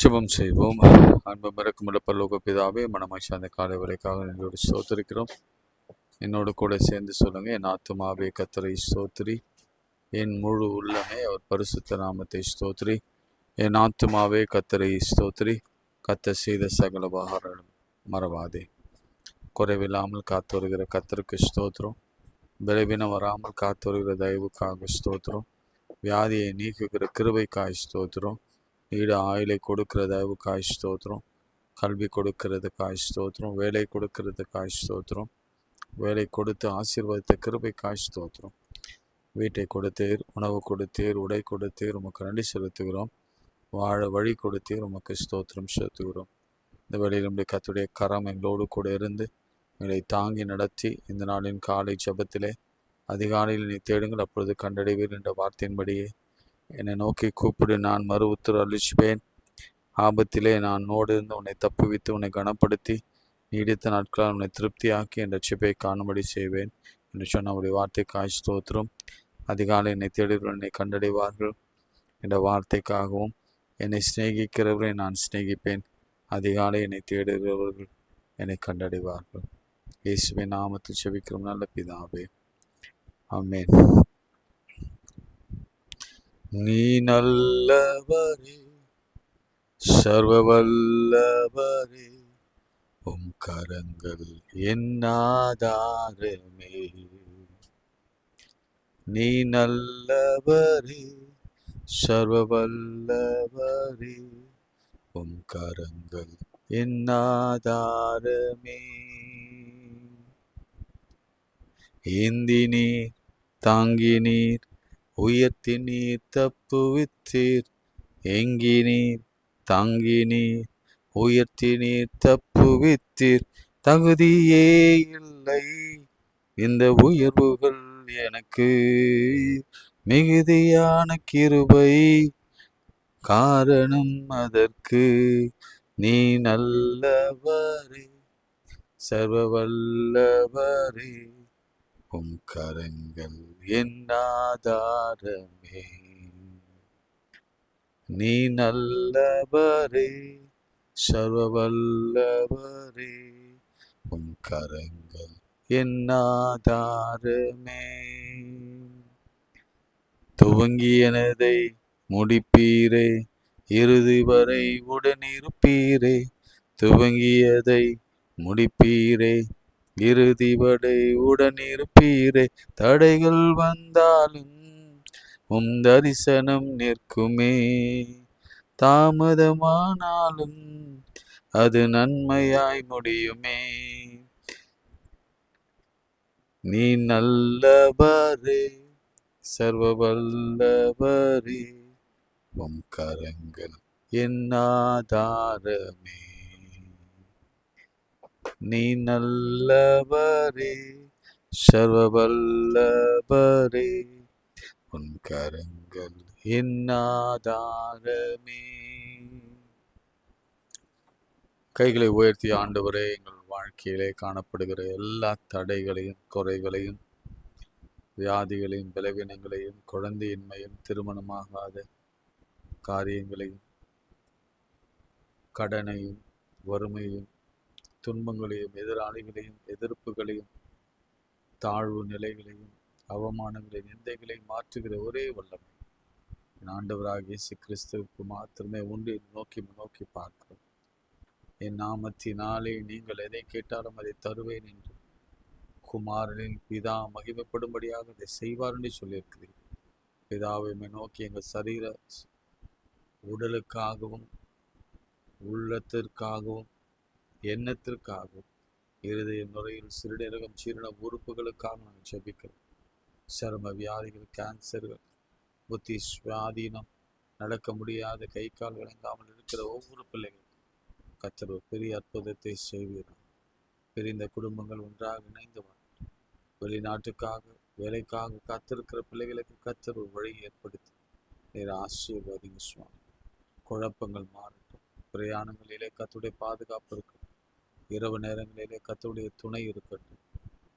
ஜெபம் செய்வோம். அன்பு மறக்குமுள்ள பரலோக பிதாவே, மனமாய் சார்ந்த காலை வேளைக்காக என்னோடு ஸ்தோத்திரிக்கிறோம். என்னோடு கூட சேர்ந்து சொல்லுங்க, என் ஆத்துமாவே கர்த்தரை ஸ்தோத்திரி, என் முழு உள்ளமே அவர் பரிசுத்த நாமத்தை ஸ்தோத்திரி. என் ஆத்துமாவே கர்த்தரை ஸ்தோத்திரி, கர்த்தர் செய்த சகல உபகாரங்களும் மறவாதே. குறைவில்லாமல் காத்து வருகிற கர்த்தருக்கு ஸ்தோத்திரம். விரைவினம் வராமல் காத்து வருகிற தயவுக்காக ஸ்தோத்திரம். வியாதியை நீக்குகிற கிருபைக்காய் ஸ்தோத்திரம். நீட ஆயுளை கொடுக்கிற தயவுக்காய் ஸ்தோத்திரம். கல்வி கொடுக்கிறதுக்காய் ஸ்தோத்திரம். வேலை கொடுக்கிறதுக்காய் ஸ்தோத்திரம். வேலை கொடுத்து ஆசீர்வாதத்தை கிருபைக்காய் ஸ்தோத்திரம். வீட்டை கொடுத்தீர், உணவு கொடுத்தீர், உடை கொடுத்தீர், உமக்கு நன்றி செலுத்துகிறோம். வாழ வழி கொடுத்தீர், உமக்கு ஸ்தோத்திரம் செலுத்துகிறோம். இந்த வேளையில் நம்முடைய கர்த்தருடைய கரம் எங்களோடு கூட இருந்து எங்களை தாங்கி நடத்தி இந்த நாளின் காலை ஜெபத்திலே அதிகாலையில் நீ தேடுங்கள், அப்பொழுது கண்டடைவீர் என்ற வார்த்தையின்படியே என்னை நோக்கி கூப்பிடு, நான் மறு உத்தரவு அளிச்சுவேன். ஆபத்திலே நான் நோடு இருந்து உன்னை தப்புவித்து உன்னை கனப்படுத்தி நீடித்த நாட்களால் உன்னை திருப்தியாக்கி என் ரட்சிப்பை காணும்படி செய்வேன் என்று சொன்ன அவருடைய வார்த்தைக்காய் ஸ்தோத்திரம். அதிகாலை என்னை தேடுகிறவர்கள் என்னை கண்டடைவார்கள் என்ற வார்த்தைக்காகவும், என்னை சிநேகிக்கிறவரை நான் சிநேகிப்பேன், அதிகாலை என்னை தேடுகிறவர்கள் என்னை கண்டடைவார்கள். இயேசுவின் நாமத்தில் செபிக்கிறோம் நல்ல பிதாவே, ஆமென். நீ நல்லவரே, சர்வ வல்லவரே, உம் கரங்கள் என் ஆதாரமே. நீ நல்லவரே, சர்வ வல்லவரே, உம் கரங்கள் என் ஆதாரமே. ஏந்தினீர், தாங்கினீர், உயர்த்தினீர், தப்புவித்தீர். ஏங்கினீர், தாங்கினீர், உயர்த்தினீர், தப்புவித்தீர். தகுதியே இல்லை இந்த உயர்வுகள் எனக்கு, மிகுதியான கிருபை காரணம் அதற்கு. நீ நல்லவரே, சர்வ வல்லவரே, உம் கரங்கள் என் ஆதாரமே. நீ நல்லவரே, சர்வ வல்லவரே, உம் கரங்கள் என் ஆதாரமே. துவங்கியனதை முடிப்பீரே, இறுதி வரை உடனிருப்பீரே. துவங்கியதை முடிப்பீரே, இறுதி வரை உடனிருப்பீரே. தடைகள் வந்தாலும் உம் தரிசனம் நிற்குமே, தாமதமானாலும் அது நன்மையாய் முடியுமே. நீ நல்லவரே, சர்வ வல்லவரே, உம் கரங்கள் என் ஆதாரமே. நீ நல்லவரே, சர்வ வல்லவரே, உன் கரங்கள் என் ஆதாரமே. கைகளை உயர்த்தி ஆண்டவரே, எங்கள் வாழ்க்கையிலே காணப்படுகிற எல்லா தடைகளையும், குறைகளையும், வியாதிகளையும், பலவீனங்களையும், குழந்தையின்மையும், திருமணமாகாத காரியங்களையும், கடனையும், வறுமையும், துன்பங்களையும், எதிராளிகளையும், எதிர்ப்புகளையும், தாழ்வு நிலைகளையும், அவமானங்களையும், நிந்தைகளையும் மாற்றுகிற ஒரே வல்லமை என் ஆண்டவராகிய இயேசு கிறிஸ்துவுக்கு மாத்திரமே உண்டு. நோக்கி பார்க்கிறோம். என் நாமத்தினாலே நீங்கள் எதை கேட்டாலும் அதை தருவேன் என்று குமாரனின் பிதா மகிமைப்படும்படியாக அதை செய்வார் என்று சொல்லியிருக்கிறேன். பிதாவை நோக்கி எங்கள் சரீர உடலுக்காகவும், உள்ளத்திற்காகவும், எண்ணத்திற்காகவும், இருதய நுரையில், சிறுநீரகம், சீரண உறுப்புகளுக்காக நாங்கள் ஜெபிக்கிறோம். சரும வியாதிகள், கேன்சர்கள், புத்தி சுவாதீனம், நடக்க முடியாத கை கால் விளங்காமல் இருக்கிற ஒவ்வொரு பிள்ளைகளுக்கும் கர்த்தர் ஒரு பெரிய அற்புதத்தை செய்வீர்கள். பிரிந்த குடும்பங்கள் ஒன்றாக இணைந்து வரட்டும். வெளிநாட்டுக்காக, வேலைக்காக காத்திருக்கிற பிள்ளைகளுக்கு கர்த்தர் ஒரு வழி ஏற்படுத்தி நீர் ஆசீர்வதிங்க சுவாமி. குழப்பங்கள் மாறட்டும். பிரயாணங்களிலே கர்த்தருடைய பாதுகாப்பு இருக்கட்டும். இரவு நேரங்களிலே கர்த்தருடைய துணை இருக்கட்டும்.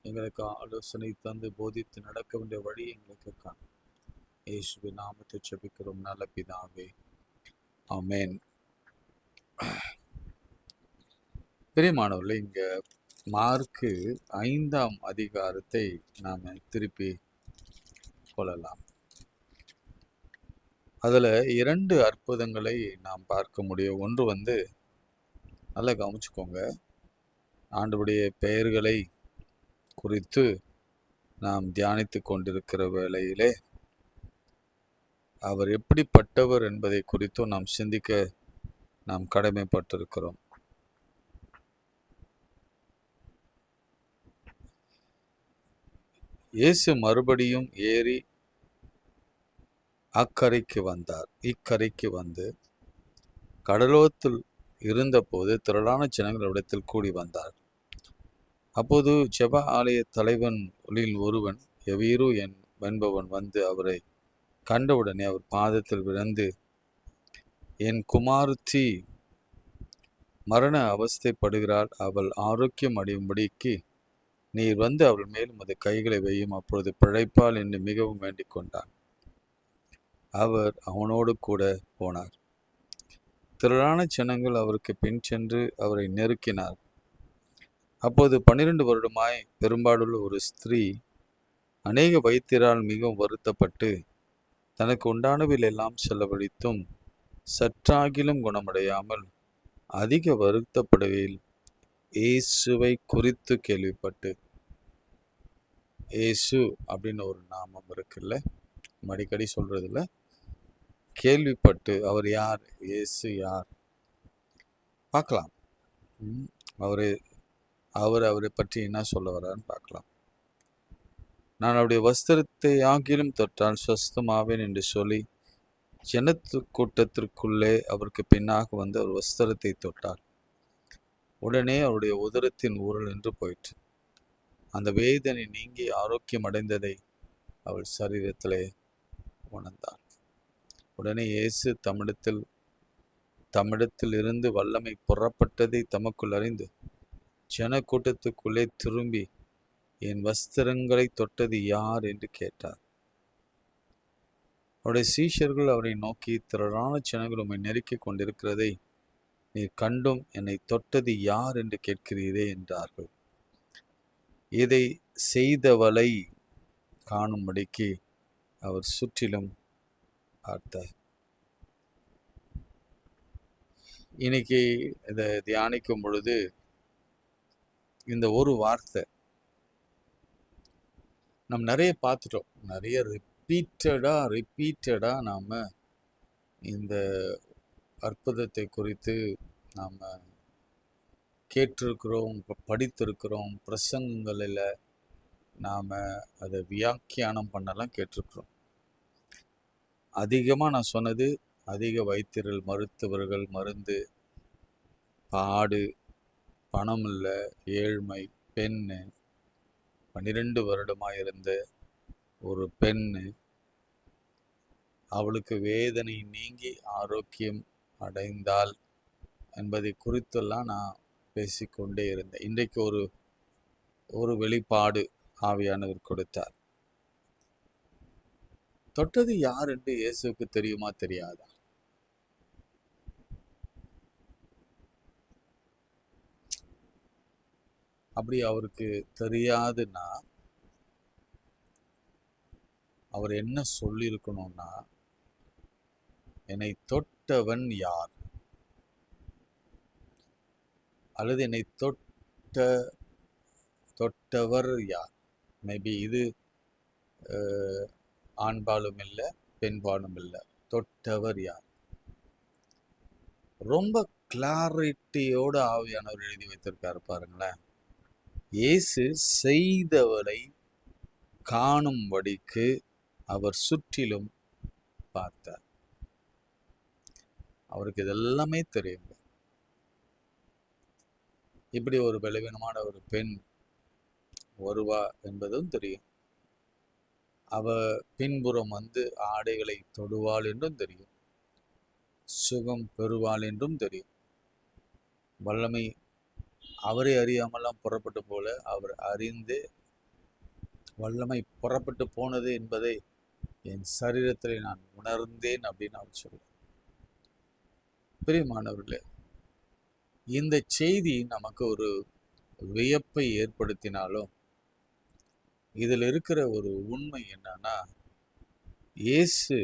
எங்களுக்கு ஆலோசனை தந்து போதித்து நடக்க வேண்டிய வழி எங்களுக்கு காணும். இயேசுவின் நாமத்தை ஜெபிக்கிறோம் நல்ல பிதாவே, ஆமென். பிரியமானவர்களே, இங்க மார்க்கு 5ஆம் அதிகாரத்தை நாம திருப்பி கொள்ளலாம். அதுல 2 அற்புதங்களை நாம் பார்க்க முடியும். ஒன்று நல்லா கவனிச்சுக்கோங்க. ஆண்டவருடைய பெயர்களை குறித்து நாம் தியானித்து கொண்டிருக்கிற வேளையிலே அவர் எப்படிப்பட்டவர் என்பதை குறித்தும் நாம் சிந்திக்க நாம் கடமைப்பட்டிருக்கிறோம். இயேசு மறுபடியும் ஏறி அக்கரைக்கு வந்தார். இக்கரைக்கு வந்து கடலோரத்தில் இருந்தபோது திரளான ஜனங்கள் இடத்தில் கூடி வந்தார். அப்போது ஜெப ஆலய தலைவனில் ஒருவன் எவீரு என்பவன் வந்து அவரை கண்டவுடனே அவர் பாதத்தில் விழுந்து, என் குமாரத்தி மரண அவஸ்தைப்படுகிறாள், அவள் ஆரோக்கியம் அடையும்படிக்கு நீர் வந்து அவள் மேல் உமது கைகளை வையும், அப்பொழுது பிழைப்பாள் என்று மிகவும் வேண்டிக் கொண்டான். அவர் அவனோடு கூட போனார். திரளான ஜனங்கள் அவருக்கு பின் சென்று அவரை நெருக்கினார். அப்போது 12 வருடமாய் பெரும்பாடுள்ள ஒரு ஸ்திரீ அநேக வைத்தியரால் மிகவும் வருத்தப்பட்டு தனக்கு உண்டானவில் எல்லாம் செலவழித்தும் சற்றாகிலும் குணமடையாமல் அதிக வருத்தப்படுகையில் இயேசுவை குறித்து கேள்விப்பட்டு, இயேசு அப்படின்னு ஒரு நாமம் இருக்குல்ல, அடிக்கடி சொல்றதில்ல, கேள்விப்பட்டு அவர் யார், இயேசு யார் பார்க்கலாம். அவரை பற்றி என்ன சொல்ல வர்றாருன்னு பார்க்கலாம். நான் அவருடைய வஸ்திரத்தை ஆகிலும் தொட்டால் சொஸ்தமாவேன் என்று சொல்லி ஜனத்து கூட்டத்திற்குள்ளே அவருக்கு பின்னாக வந்து அவர் வஸ்திரத்தை தொட்டார். உடனே அவருடைய உதரத்தின் ஊரல் என்று போயிற்று. அந்த வேதனை நீங்கி ஆரோக்கியம் அடைந்ததை அவள் சரீரத்திலே உணர்ந்தார். உடனே இயேசு தம்மிடத்தில் இருந்து வல்லமை புறப்பட்டதை தமக்குள் அறிந்து ஜன கூட்டத்துக்குள்ளே திரும்பி, என் வஸ்திரங்களை தொட்டது யார் என்று கேட்டார். அவருடைய சீஷர்கள் அவரை நோக்கி, திரளான ஜனங்கள் உம்மை நெருக்கிக் கொண்டிருக்கிறதை நீர் கண்டும் என்னை தொட்டது யார் என்று கேட்கிறீரே என்றார்கள். இதை செய்தவளை காணும்படிக்கு அவர் சுற்றிலும் பார்த்தார். இன்னைக்கு இதை தியானிக்கும் பொழுது இந்த ஒரு வார்த்தை நம்ம நிறைய பார்த்துட்டோம். நிறைய ரிப்பீட்டடா நாம் இந்த அற்புதத்தை குறித்து நாம் கேட்டிருக்கிறோம், படித்திருக்கிறோம், பிரசங்கங்களில் நாம் அதை வியாக்கியானம் பண்ணலாம் கேட்டிருக்கிறோம். அதிகமாக நான் சொன்னது, அதிக வைத்தியர்கள், மருத்துவர்கள், மருந்து, பாடு, பணம் இல்லை, ஏழ்மை, பெண்ணு, 12 வருடமாக இருந்த ஒரு பெண்ணு, அவளுக்கு வேதனை நீங்கி ஆரோக்கியம் அடைந்தாள் என்பதை குறித்தெல்லாம் நான் பேசிக்கொண்டே இருந்தேன். இன்றைக்கு ஒரு வெளிப்பாடு ஆவியானவர் கொடுத்தார். தொட்டது யார் என்று இயேசுவுக்கு தெரியுமா தெரியாதா? அப்படி அவருக்கு தெரியாதுன்னா அவர் என்ன சொல்லியிருக்கணும்னா, என்னை தொட்டவன் யார், அல்லது என்னை தொட்டவர் யார். மேபி இது ஆண்பாலும் இல்லை, பெண்பாலும் இல்லை. தொட்டவர் யார்? ரொம்ப கிளாரிட்டியோடு ஆவியானவர் எழுதி வைத்திருக்காரு பாருங்களேன். இயேசு செய்தவரை காணும்படிக்கு அவர் சுற்றிலும் பார்த்தார். அவருக்கு இதெல்லாமே தெரியுங்க. இப்படி ஒரு பலவீனமான ஒரு பெண் வருவா என்பதும் தெரியும். அவ பின்புறம் வந்து ஆடைகளை தொடுவாள் என்றும் தெரியும். சுகம் பெறுவாள் என்றும் தெரியும். வல்லமை அவரை அறியாமலாம் புறப்பட்டு போல அவர் அறிந்து வல்லமை புறப்பட்டு போனது என்பதை என் சரீரத்தில் நான் உணர்ந்தேன் அப்படின்னு அவர் சொல்ல. பிரியமானவர்களே, இந்த செய்தி நமக்கு ஒரு வியப்பை ஏற்படுத்தினாலும் இதில் இருக்கிற ஒரு உண்மை என்னன்னா, இயேசு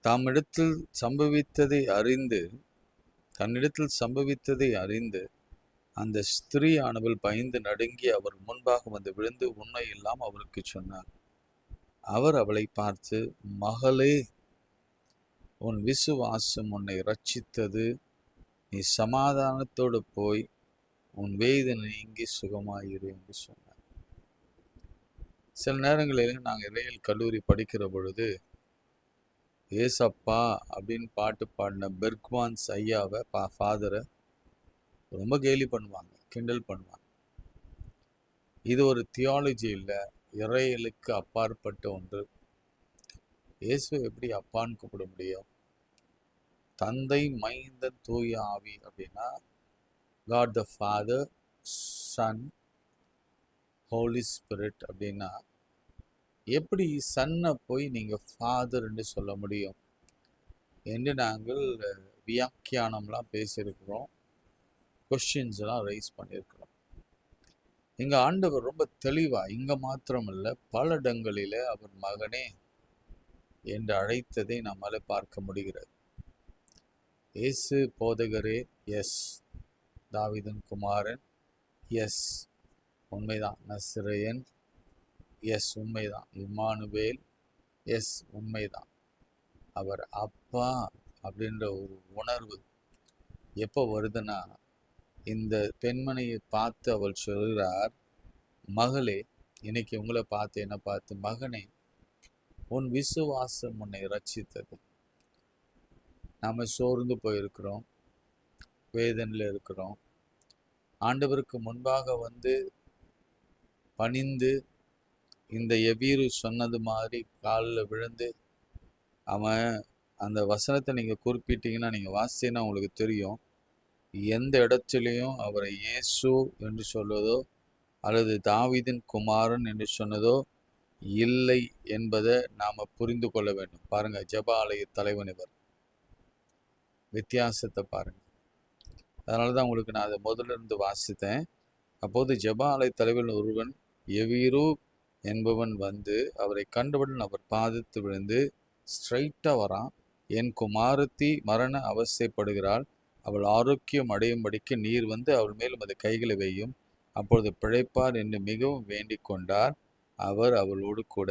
தன்னிடத்தில் சம்பவித்ததை அறிந்து அந்த ஸ்திரீயானவள் பயந்து நடுங்கி அவர் முன்பாக வந்து விழுந்து உண்மையெல்லாம் அவருக்கு சொன்னார். அவர் அவளை பார்த்து, மகளே, உன் விசுவாசம் உன்னை ரட்சித்தது, நீ சமாதானத்தோடு போய் உன் வேதனை நீங்கி சுகமாயிரு என்று சொன்னார். சில நேரங்களில் நாங்கள் இறையியல் கல்லூரி படிக்கிற பொழுது ஏசப்பா அப்படின்னு பாட்டு பாடின பெர்க்வான்ஸ் ஐயாவை ஃபாதரை ரொம்ப கேலி பண்ணுவாங்க, கிண்டல் பண்ணுவாங்க. இது ஒரு தியாலஜி இல்லை, இறையியலுக்கு அப்பாற்பட்ட ஒன்று. இயேசுவை எப்படி அப்பான்னு கூப்பிட முடியும்? தந்தை, மைந்தன், தூய ஆவி அப்படின்னா God the father, Sun, Holi spirit அப்படின்னா எப்படி சன்னை போய் நீங்கள் ஃபாதர்ன்னு சொல்ல முடியும் என்று நாங்கள் வியாக்கியானம்லாம் பேசியிருக்கிறோம், கொஸ்டின்ஸ்லாம் ரைஸ் பண்ணியிருக்கிறோம். இங்கே ஆண்டவர் ரொம்ப தெளிவாக, இங்கே மாத்திரமல்ல பல இடங்களில் அவர் மகனே என்று அழைத்ததை நம்மால் பார்க்க முடிகிறது. இயேசு போதகரே, எஸ். தாவீதின் குமாரன், எஸ், உண்மைதான். நசரேயன், எஸ், உண்மைதான். இம்மானுவேல், எஸ், உண்மைதான். அவர் அப்பா அப்படின்ற ஒரு உணர்வு எப்போ வருதுன்னா, இந்த பெண்மணியை பார்த்து அவள் சொல்கிறார், மகளே, இன்னைக்கு உங்களை பார்த்து என்ன பார்த்து, மகனே, உன் விசுவாசம் உன்னை ரட்சித்தது. நாம் சோர்ந்து போயிருக்கிறோம், வேதனையில் இருக்கிறோம். ஆண்டவருக்கு முன்பாக வந்து பணிந்து இந்த எவீரு சொன்னது மாதிரி காலில் விழுந்து, அவன் அந்த வசனத்தை நீங்கள் குறிப்பிட்டீங்கன்னா, நீங்கள் வாசித்தீங்கன்னா உங்களுக்கு தெரியும், எந்த இடத்துலையும் அவரை இயேசு என்று சொல்வதோ அல்லது தாவீதின் குமாரன் என்று சொன்னதோ இல்லை என்பதை நாம் புரிந்து கொள்ள வேண்டும். பாருங்க, ஜெப ஆலய தலைவன் இவர், வித்தியாசத்தை பாருங்க. அதனால தான் உங்களுக்கு நான் அதை முதல்ல இருந்து வாசித்தேன். அப்போது ஜெப ஆலய தலைவன் ஒருவன் எவீரு என்பவன் வந்து அவரை கண்டவுடன் அவர் பாதத்து விழுந்து ஸ்ட்ரைட்டாக வரான். என் குமாரத்தி மரண அவஸ்தைப்படுகிறாள், அவள் ஆரோக்கியம் அடையும்படிக்கு நீர் வந்து அவள் மேலும் அது கைகளை வையும், அப்பொழுது பிழைப்பார் என்று மிகவும் வேண்டிக் கொண்டார். அவர் அவளோடு கூட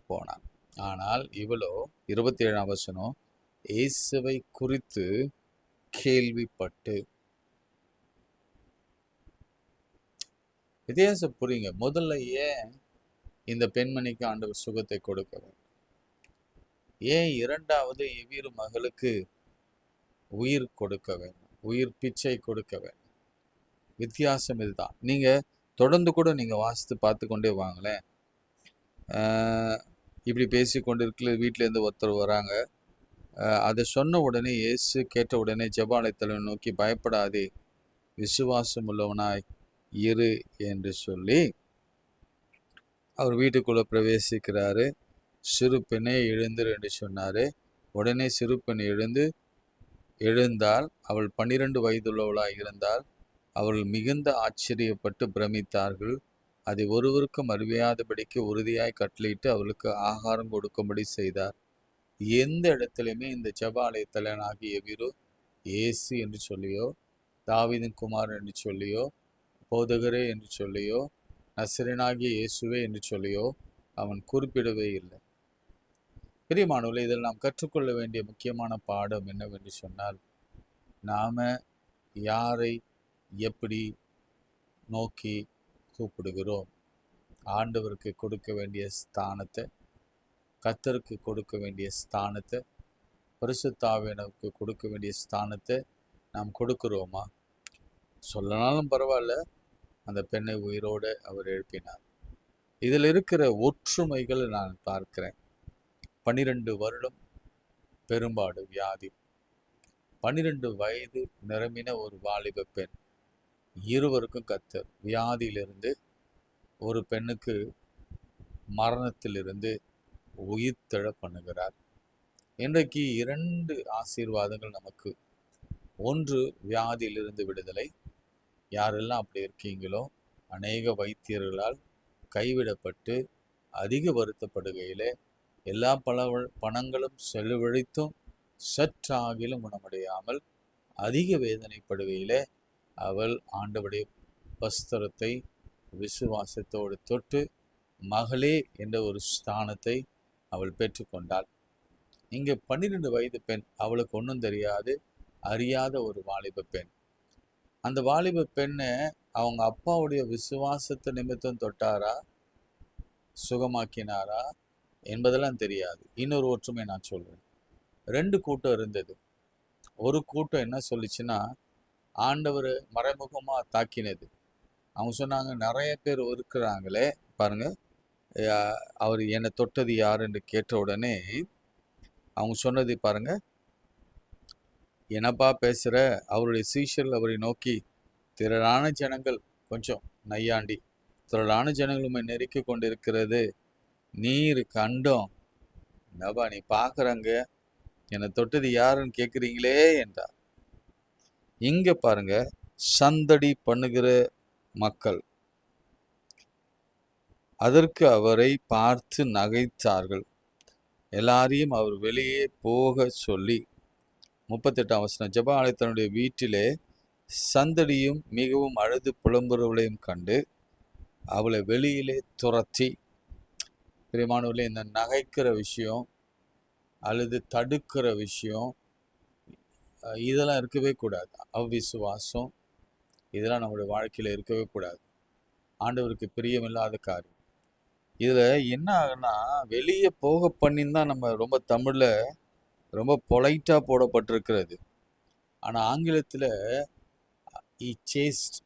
போனார். ஆனால் இவளோ 27ஆம் வசனம், இயேசுவை குறித்து கேள்விப்பட்டு. வித்தியாசம் புரியுங்க. முதல்ல ஏன் இந்த பெண்மணிக்கு ஆண்டவர் சுகத்தை கொடுக்க வேண்டும்? ஏன் இரண்டாவது எவீரு மகளுக்கு உயிர் கொடுக்க வேண்டும், உயிர் பிச்சை கொடுக்க வேண்டும்? வித்தியாசம் இதுதான். நீங்கள் தொடர்ந்து கூட நீங்கள் வாசித்து பார்த்து கொண்டே வாங்களேன். இப்படி பேசி கொண்டு இருக்கல, வீட்டிலேருந்து ஒருத்தர் வராங்க. அதை சொன்ன உடனே இயேசு கேட்ட உடனே ஜெபாலயத்தை நோக்கி, பயப்படாதே, விசுவாசம் உள்ளவனாய் இரு என்று சொல்லி அவர் வீட்டுக்குள்ளே பிரவேசிக்கிறாரு. சிறு பெண்ணே எழுந்துரு என்று சொன்னார். உடனே சிறு பெண் எழுந்தால், அவள் 12 வயதுள்ளவளாய் இருந்தால். அவர்கள் மிகுந்த ஆச்சரியப்பட்டு பிரமித்தார்கள். அதை ஒருவருக்கும் அறிவியாதபடிக்கு உறுதியாய் கட்டளையிட்டு அவளுக்கு ஆகாரம் கொடுக்கும்படி செய்தார். எந்த இடத்துலையுமே இந்த ஜெப ஆலயத்தலைவனாகிய எவீரு இயேசு என்று சொல்லியோ, தாவீதின் குமாரன் என்று சொல்லியோ, போதகரே என்று சொல்லியோ, நசரேயனாகிய இயேசுவே என்று சொல்லியோ அவன் குறிப்பிடவே இல்லை. பிரியமானவர்களே, இதில் நாம் கற்றுக்கொள்ள வேண்டிய முக்கியமான பாடம் என்னவென்று சொன்னால், நாம் யாரை எப்படி நோக்கி கூப்பிடுகிறோம்? ஆண்டவருக்கு கொடுக்க வேண்டிய ஸ்தானத்தை, கர்த்தருக்கு கொடுக்க வேண்டிய ஸ்தானத்தை, பரிசுத்த ஆவியானவருக்கு கொடுக்க வேண்டிய ஸ்தானத்தை நாம் கொடுக்கிறோமா? சொல்லனாலும் பரவாயில்ல, அந்த பெண்ணை உயிரோடு அவர் எழுப்பினார். இதில் இருக்கிற ஒற்றுமைகள் நான் பார்க்கிறேன். 12 வருடம் பெரும்பாடு வியாதி, 12 வயது நிரம்பின ஒரு வாலிப பெண், இருவருக்கும் கர்த்தர் வியாதியிலிருந்து ஒரு பெண்ணுக்கு மரணத்திலிருந்து உயிர்த்தெழ பண்ணுகிறார். இன்றைக்கு 2 ஆசீர்வாதங்கள் நமக்கு ஒன்று, வியாதியிலிருந்து விடுதலை. யாரெல்லாம் அப்படி இருக்கீங்களோ, அநேக வைத்தியர்களால் கைவிடப்பட்டு அதிக வருத்தப்படுகையிலே எல்லா பணங்களும் செலவழித்தும் சற்றாகிலும் குணமடையாமல் அதிக வேதனைப்படுகையிலே அவள் ஆண்டவருடைய வஸ்திரத்தை விசுவாசத்தோடு தொட்டு மகளே என்ற ஒரு ஸ்தானத்தை அவள் பெற்றுக்கொண்டாள். இங்கே 12 வயது பெண், அவளுக்கு ஒன்றும் தெரியாது, அறியாத ஒரு வாலிப பெண். அந்த வாலிப பெண்ணை அவங்க அப்பாவுடைய விசுவாசத்தை நிமித்தம் தொட்டாரா, சுகமாக்கினாரா என்பதெல்லாம் தெரியாது. இன்னொரு ஒற்றுமை நான் சொல்றேன். 2 கூட்டம் இருந்தது. ஒரு கூட்டம் என்ன சொல்லிச்சுன்னா, ஆண்டவர் மறைமுகமா தாக்கினது. அவங்க சொன்னாங்க, நிறைய பேர் இருக்கிறாங்களே பாருங்க, அவர் என்னை தொட்டது யாருன்னு கேட்ட உடனே அவங்க சொன்னது பாருங்க, என்னப்பா பேசுற? அவருடைய சீஷர்கள் அவரை நோக்கி, திரளான ஜனங்கள், கொஞ்சம் நையாண்டி, திரளான ஜனங்களுமே நெருக்கி கொண்டிருக்கிறது, நீர் கண்டோம், என்னப்பா நீ பார்க்குறங்க, என்னை தொட்டது யாருன்னு கேட்குறீங்களே என்றார். இங்க பாருங்க, சந்தடி பண்ணுகிற மக்கள் அதற்கு அவரை பார்த்து நகைத்தார்கள். எல்லாரையும் அவர் வெளியே போக சொல்லி 38ஆம் வசனம், ஜெப ஆலயத்தினுடைய வீட்டிலே சந்தடியும் மிகவும் அழுது புலம்புறவளையும் கண்டு அவளை வெளியிலே துரத்தி. பிரியமானவர்களே, இந்த நகைக்கிற விஷயம், அழுது தடுக்கிற விஷயம், இதெல்லாம் இருக்கவே கூடாது. அவ்விசுவாசம் இதெல்லாம் நம்மளுடைய வாழ்க்கையில் இருக்கவே கூடாது. ஆண்டவருக்கு பிரியமில்லாத காரியம். இதில் என்ன ஆகுன்னா, வெளியே போக பண்ணின்னு தான் நம்ம ரொம்ப தமிழில் ரொம்ப பொலைட்டாக போடப்பட்டிருக்கிறது. ஆனால் ஆங்கிலத்தில் சேஸ்ட்,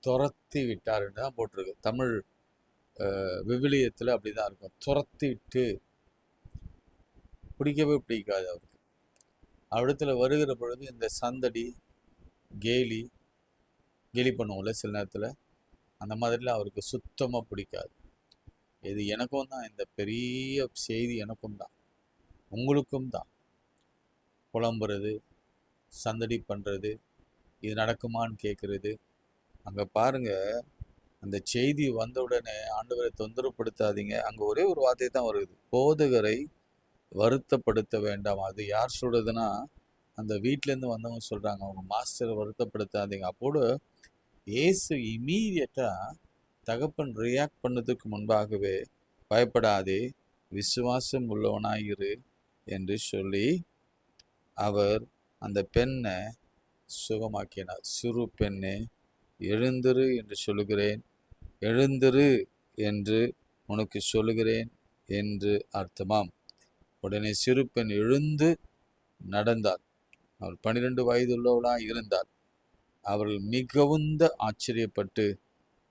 துரத்தி விட்டாருன்னு தான் போட்டிருக்கு. தமிழ் விவிலியத்தில் அப்படி தான் இருக்கும். துரத்தி விட்டு, பிடிக்கவே பிடிக்காது அவருக்கு. அவ்விடத்துல வருகிற பொழுது இந்த சந்தடி, கேலி பண்ணுவோம்ல சில நேரத்தில், அந்த மாதிரிலாம் அவருக்கு சுத்தமாக பிடிக்காது. இது எனக்கும் தான், இந்த பெரிய செய்தி எனக்கும் தான், உங்களுக்கும் தான். புலம்புறது, சந்தடி பண்ணுறது, இது நடக்குமான்னு கேட்குறது. அங்கே பாருங்க, அந்த செய்தி வந்த உடனே ஆண்டவரை தொந்தரப்படுத்தாதீங்க. அங்கே ஒரே ஒரு வார்த்தை தான் வருது, போதகரை வருத்தப்படுத்த வேண்டாம். அது யார் சொல்றதுன்னா, அந்த வீட்டிலேருந்து வந்தவங்க சொல்கிறாங்க, அவங்க மாஸ்டரை வருத்தப்படுத்தாதீங்க. அப்போது ஏசு இமீடியட்டாக தகப்பன் ரியாக்ட் பண்ணதுக்கு முன்பாகவே, பயப்படாதே, விசுவாசம் உள்ளவனாயிரு என்று சொல்லி அவர் அந்த பெண்ணை சுகமாக்கினார். சிறு பெண்ணே, எழுந்திரு என்று சொல்லுகிறேன், எழுந்திரு என்று உனக்கு சொல்லுகிறேன் என்று அர்த்தமாம். உடனே சிறு பெண் எழுந்து நடந்தார். அவள் 12 வயதுள்ளவளாக இருந்தார். அவர்கள் மிகவும் ஆச்சரியப்பட்டு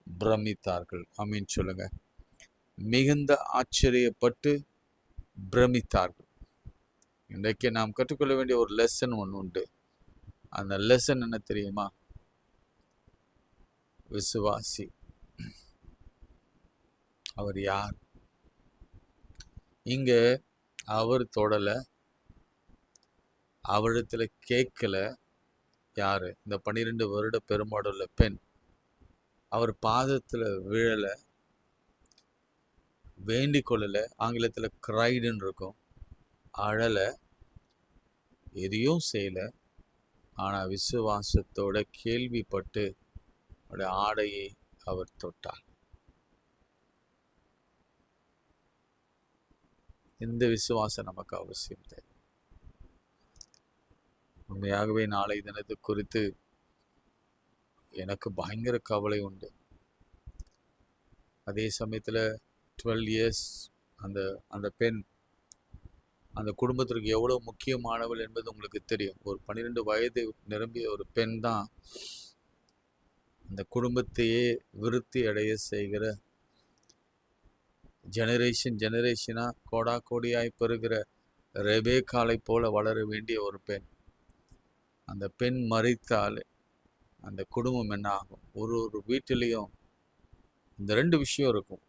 பிரமித்தார்கள். ஆமீன் சொல்லுங்க. மிகுந்த ஆச்சரியப்பட்டு பிரமித்தார்கள். இன்றைக்கு நாம் கற்றுக்கொள்ள வேண்டிய ஒரு லெசன் ஒன்று உண்டு. அந்த லெசன் என்ன தெரியுமா? விசுவாசி அவர் யார்? இங்க அவர் தொடலை, அவரிடத்துல கேட்கல. யாரு? இந்த 12 வருட பெரும்பாடுள்ள பெண். அவர் பாதத்துல விழலை, வேண்டிக் கொள்ளலை. ஆங்கிலத்தில் கிரைடுன்னு இருக்கும். அழலை, எதையும் செய்யலை. ஆனால் விசுவாசத்தோட கேள்விப்பட்டு அவருடைய ஆடையை அவர் தொட்டார். இந்த விசுவாசம் நமக்கு அவசியம் தேவை. உண்மையாகவே நாளை தினத்தை குறித்து எனக்கு பயங்கர கவலை உண்டு. அதே சமயத்தில் 12 இயர்ஸ் அந்த பெண் அந்த குடும்பத்திற்கு எவ்வளோ முக்கியமானவள் என்பது உங்களுக்கு தெரியும். ஒரு 12 வயது நிரம்பிய ஒரு பெண் தான் அந்த குடும்பத்தையே விருத்தி அடைய செய்கிற, ஜெனரேஷனாக கோடா கோடியாய் பெறுகிற ரெபேக்காளை போல வளர வேண்டிய ஒரு பெண். அந்த பெண் மரித்தால் அந்த குடும்பம் என்ன ஆகும்? ஒரு வீட்டிலையும் இந்த 2 விஷயம் இருக்கும்.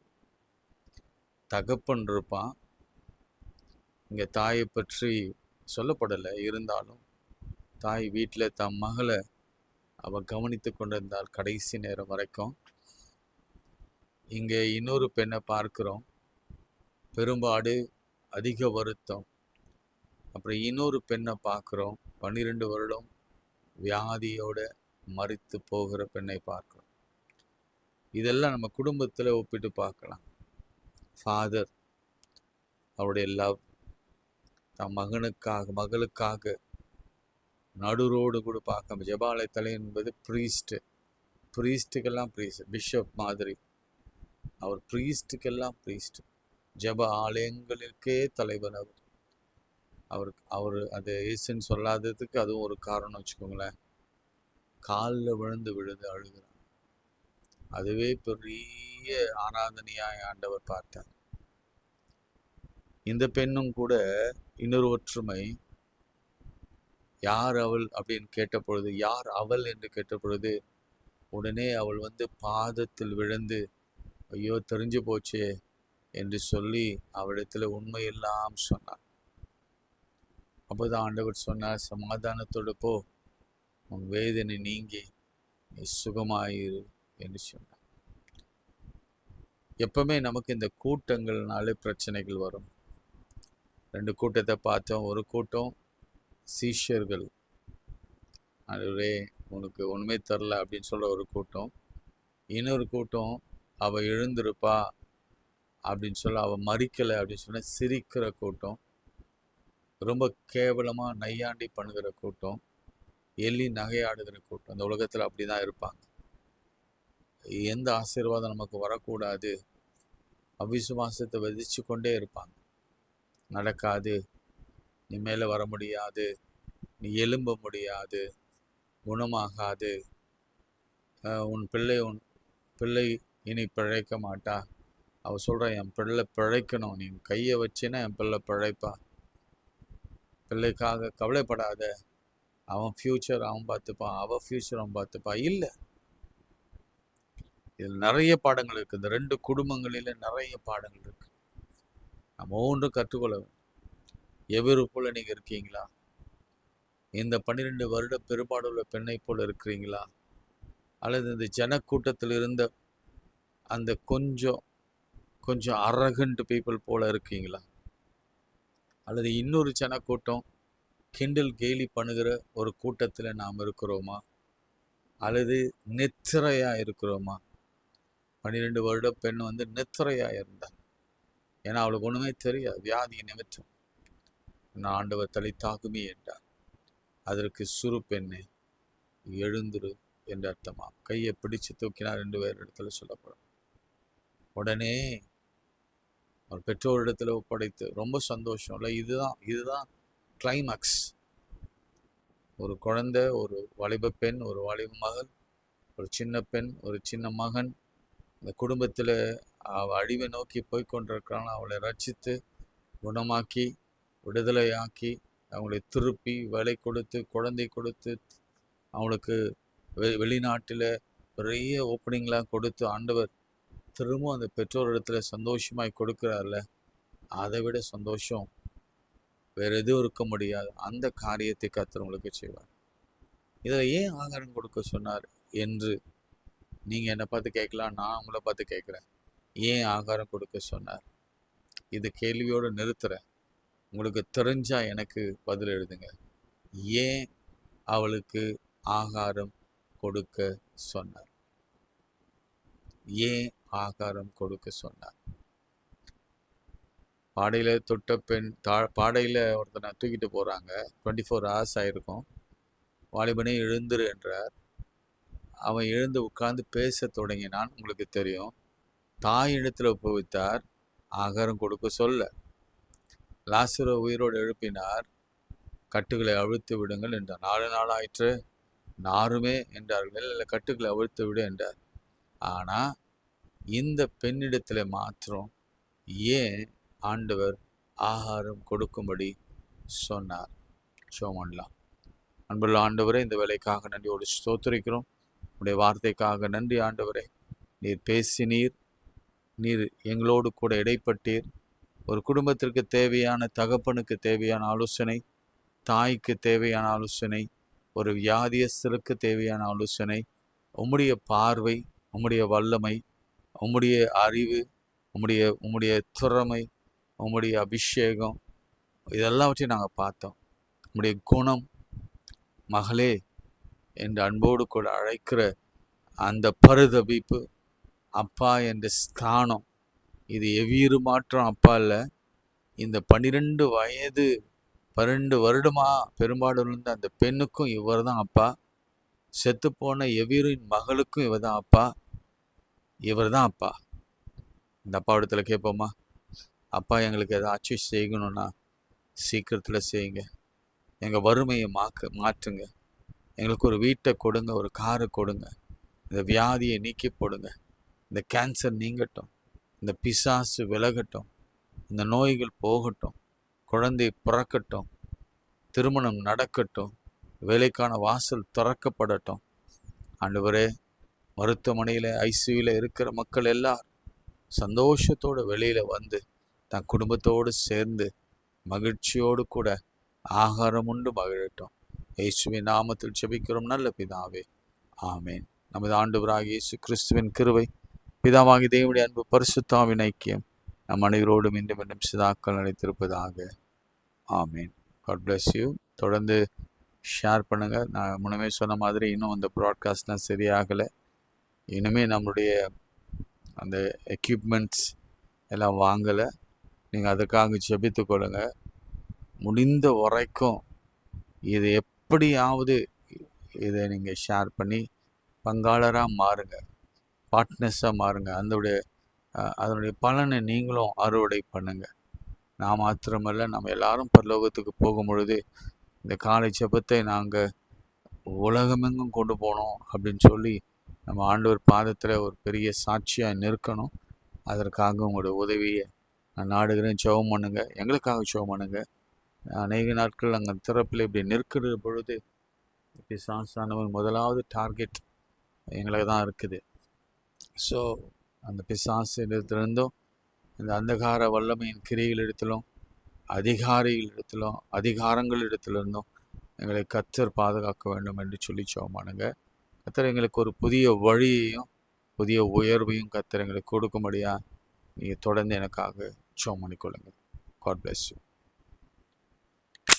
தகப்பன் இருப்பான், இங்கே தாயை பற்றி சொல்லப்படலை, இருந்தாலும் தாய் வீட்டில் தம் மகளை அவள் கவனித்து கொண்டிருந்தாள் கடைசி நேரம் வரைக்கும். இங்கே இன்னொரு பெண்ணை பார்க்கிறோம், பெரும்பாடு, அதிக வருத்தம். அப்புறம் இன்னொரு பெண்ணை பார்க்குறோம், 12 வருடம் வியாதியோட மரித்து போகிற பெண்ணை பார்க்கிறோம். இதெல்லாம் நம்ம குடும்பத்தில் ஒப்பிட்டு பார்க்கலாம். ஃபாதர் அவருடைய லவ், தம் மகளுக்காக நடுரோடு கூட பார்க்க. ஜெபாலய தலை என்பது ப்ரீஸ்ட்டுக்கெல்லாம் பிஷப் மாதிரி. அவர் ப்ரீஸ்ட்டுக்கெல்லாம் ஜெப ஆலயங்களுக்கே தலைவர் அவர் அது இயேசுன்னு சொல்லாததுக்கு அதுவும் ஒரு காரணம் வச்சுக்கோங்களேன். காலில் விழுந்து அழுகிறார். அதுவே பெரிய ஆராதனையாய் ஆண்டவர் பார்த்தார். இந்த பெண்ணும் கூட இன்னொரு ஒற்றுமை. யார் அவள் அப்படின்னு கேட்ட பொழுது, யார் அவள் என்று கேட்ட பொழுது, உடனே அவள் பாதத்தில் விழுந்து, ஐயோ தெரிஞ்சு போச்சே என்று சொல்லி அவளிடத்தில் உண்மையெல்லாம் சொன்னார். அப்போதான் ஆண்டவர் சொன்னார், சமாதானத்தோடு போ, உன் வேதனை நீங்கி நீ சுகமாயிரு என்று சொன்னார். எப்பவுமே நமக்கு இந்த கூட்டங்கள்னாலே பிரச்சனைகள் வரும். 2 கூட்டத்தை பார்த்தோம். ஒரு கூட்டம் சீஷர்கள், அதுவே உனக்கு உண்மை தரல அப்படின்னு சொல்ற ஒரு கூட்டம். இன்னொரு கூட்டம் அவள் எழுந்திருப்பா அப்படின்னு சொல்ல, அவள் மறிக்கலை அப்படின்னு சொன்ன சிரிக்கிற கூட்டம். ரொம்ப கேவலமாக நையாண்டி பண்ணுகிற கூட்டம், எள்ளி நகையாடுகிற கூட்டம். இந்த உலகத்தில் அப்படி தான் இருப்பாங்க. எந்த ஆசீர்வாதம் நமக்கு வரக்கூடாது, அவிசுவாசத்தை விதிச்சு கொண்டே இருப்பாங்க. நடக்காது, நீ மேலே வர முடியாது, நீ எழும்ப முடியாது, குணமாகாது, உன் பிள்ளை இனி பிழைக்க மாட்டா. அவள் சொல்கிறான், என் பிள்ளை பிழைக்கணும், நீ கையை வச்சின்னா என் பிள்ளை பிழைப்பா, பிள்ளைக்காக கவலைப்படாத, அவன் ஃப்யூச்சர் அவன் பார்த்துப்பான், அவள் ஃப்யூச்சர் அவன் பார்த்துப்பா. இல்லை, இதில் நிறைய பாடங்கள் இருக்குது. இந்த 2 குடும்பங்களில் நிறைய பாடங்கள் இருக்குது. நம்ம ஒவ்வொன்றும் கற்றுக்கொள்ள வேண்டும். எவரு போல நீங்கள் இருக்கீங்களா? இந்த 12 வருட பெரும்பாடுள்ள பெண்ணை போல இருக்கிறீங்களா? அல்லது இந்த ஜனக்கூட்டத்தில் இருந்த அந்த கொஞ்சம் அரகண்ட் பீப்புள் போல இருக்கீங்களா? அல்லது இன்னொரு ஜனக்கூட்டம் கிண்டல் கேலி பண்ணுகிற ஒரு கூட்டத்தில் நாம் இருக்கிறோமா? அல்லது நித்திரையா இருக்கிறோமா? 12 வருட பெண் நித்திரையா இருந்தாள். ஏன்னா அவளுக்கு ஒன்றுமே தெரியாது, வியாதி நிமித்தம். நான் ஆண்டவர் தலை தாக்குமே என்றார். அதற்கு சுரு பெண்ணே எழுந்துரு என்று அர்த்தமாம். கையை பிடிச்சு தூக்கினார் என்று வேறு இடத்துல சொல்லப்படும். உடனே அவர் பெற்றோரிடத்துல ஒப்படைத்து ரொம்ப சந்தோஷம் இல்லை. இதுதான் கிளைமாக்ஸ். ஒரு குழந்தை, ஒரு வாலிப பெண், ஒரு வாலிப மகள், ஒரு சின்ன பெண், ஒரு சின்ன மகன் இந்த குடும்பத்தில் அழிவை நோக்கி போய்கொண்டிருக்கிறான். அவளை ரட்சித்து குணமாக்கி விடுதலையாக்கி அவங்களை திருப்பி வேலை கொடுத்து குழந்தை கொடுத்து அவங்களுக்கு வெளிநாட்டில் பெரிய ஓப்பனிங்லாம் கொடுத்து ஆண்டவர் திரும்பவும் அந்த பெற்றோரிடத்துல சந்தோஷமாய் கொடுக்குறார்ல, அதை விட சந்தோஷம் வேற எதுவும் இருக்க முடியாது. அந்த காரியத்தை கர்த்தர் உங்களுக்கு செய்வார். இதில் ஏன் ஆகாரம் கொடுக்க சொன்னார் என்று நீங்கள் என்னை பார்த்து கேட்கலாம், நான் உங்களை பார்த்து கேட்குறேன். ஏன் ஆகாரம் கொடுக்க சொன்னார்? இது கேள்வியோடு நிறுத்துறேன். உங்களுக்கு தெரிஞ்சா எனக்கு பதில் எழுதுங்க. ஏன் அவளுக்கு ஆகாரம் கொடுக்க சொன்னார்? ஏன் ஆகாரம் கொடுக்க சொன்னார்? பாடையில் தொட்ட பெண் பாடையில் ஒருத்தனை தூக்கிட்டு போகிறாங்க. 24 hours ஆகிருக்கும். வாலிபனே எழுந்துரு என்றார். அவன் எழுந்து உட்கார்ந்து பேச தொடங்கினான். உங்களுக்கு தெரியும், தாய் இடத்துல ஒப்புவித்தார், ஆகாரம் கொடுக்க சொல்ல. லாசரு உயிரோடு எழுப்பினார், கட்டுகளை அவிழ்த்து விடுங்கள் என்றார். 4 நாள் ஆயிற்று, நாருமே என்றார்கள். இல்லை, கட்டுகளை அவிழ்த்து விடு என்றார். ஆனால் இந்த பெண்ணிடத்தில் மாத்திரம் ஏன் ஆண்டவர் ஆகாரம் கொடுக்கும்படி சொன்னார்? சோமன்லாம். அன்புள்ள ஆண்டவரே, இந்த வேலைக்காக நன்றியோடு ஸ்தோத்திரிக்கிறோம். உடைய வார்த்தைக்காக நன்றி ஆண்டவரே. நீர் பேசினீர், நீர் எங்களோடு கூட இடைப்பட்டீர். ஒரு குடும்பத்திற்கு தேவையான, தகப்பனுக்கு தேவையான ஆலோசனை, தாய்க்கு தேவையான ஆலோசனை, ஒரு வியாதியஸ்தருக்கு தேவையான ஆலோசனை, உம்முடைய பார்வை, உம்முடைய வல்லமை, உம்முடைய அறிவு, உம்முடைய திறமை, உம்முடைய அபிஷேகம், இதெல்லாவற்றையும் நாங்கள் பார்த்தோம். உம்முடைய குணம், மகளே என்று அன்போடு கூட அழைக்கிற அந்த பரிதபிப்பு, அப்பா என்ற ஸ்தானம், இது எவ்வீறு மாற்றம் அப்பா இல்லை. இந்த 12 வருடமா பெரும்பாடு இருந்த அந்த பெண்ணுக்கும் இவர் தான் அப்பா. செத்துப்போன எவ்வீரின் மகளுக்கும் இவர் தான் அப்பா. இவர் தான் அப்பா. இந்த அப்பா இடத்துல கேட்போமா, அப்பா எங்களுக்கு ஏதாச்சும் செய்யணும்னா சீக்கிரத்தில் செய்யுங்க. எங்கள் வறுமையை மாற்றுங்க. எங்களுக்கு ஒரு வீட்டை கொடுங்க, ஒரு காரை கொடுங்க. இந்த வியாதியை நீக்கி போடுங்க. இந்த கேன்சர் நீங்கட்டும், இந்த பிசாசு விலகட்டும், இந்த நோய்கள் போகட்டும், குழந்தை பிறக்கட்டும், திருமணம் நடக்கட்டும், வேலைக்கான வாசல் திறக்கப்படட்டும். ஆண்டவரே, மருத்துவமனையில் ஐசியூவில் இருக்கிற மக்கள் எல்லாரும் சந்தோஷத்தோடு வெளியில் வந்து தன் குடும்பத்தோடு சேர்ந்து மகிழ்ச்சியோடு கூட ஆகாரம் உண்டு மகிழட்டும். இயேசுவின் நாமத்தில் ஜெபிக்கிறோம் நல்ல பிதாவே, ஆமேன். நமது ஆண்டவராகிய இயேசு கிறிஸ்துவின் கிருபை, பிதாவாகிய தேவனுடைய அன்பு, பரிசுத்த ஆவியின் ஐக்கியம் நம் அனைவரோடும் இன்றும் மீண்டும் சதாக்கள் நிலைத்திருப்பதாக. ஆமேன். God bless you. தொடர்ந்து ஷேர் பண்ணுங்கள். நான் முன்னமே சொன்ன மாதிரி இன்னும் அந்த ப்ராட்காஸ்ட்லாம் சரியாகலை. இனிமே நம்மளுடைய அந்த எக்யூப்மெண்ட்ஸ் எல்லாம் வாங்கலை. நீங்கள் அதுக்காக ஜெபித்து கொள்ளுங்க. முடிந்த வரைக்கும் இது எப்படியாவது இதை நீங்கள் ஷேர் பண்ணி பங்காளராக மாறுங்க, பார்ட்னர்ஸாக மாறுங்க. அதனுடைய பலனை நீங்களும் அறுவடை பண்ணுங்க. நான் மாத்திரமல்ல, நம்ம எல்லாரும் பரலோகத்துக்கு போகும் பொழுது இந்த காலை ஜெபத்தை நாங்கள் உலகமெங்கும் கொண்டு போனோம் அப்படின்னு சொல்லி நம்ம ஆண்டவர் பாதத்தில் ஒரு பெரிய சாட்சியாக நிற்கணும். அதற்காக உங்களோட உதவியை நான் நாடுகிறேன். ஜெபம் பண்ணுங்க, எங்களுக்காக ஜெபம் பண்ணுங்க. அநேக நாட்கள் அங்கே திறப்பில் இப்படி நிற்கிற பொழுது பிசாசானவன் முதலாவது டார்கெட் எங்களுக்கு தான் இருக்குது. ஸோ அந்த பிசாசிடத்திலிருந்தும் இந்த அந்தகார வல்லமையின் கிரிகளிடத்திலும் அதிகாரங்களிடத்திலிருந்தும் எங்களை கர்த்தர் பாதுகாக்க வேண்டும் என்று சொல்லி ஜெபமானுங்க. கர்த்தர் எங்களுக்கு ஒரு புதிய வழியையும் புதிய உயர்வையும் கர்த்தர் எங்களுக்கு கொடுக்கும்படியாக நீங்கள் தொடர்ந்து எனக்காக ஜெபம் பண்ணிக்கொள்ளுங்கள். God bless you.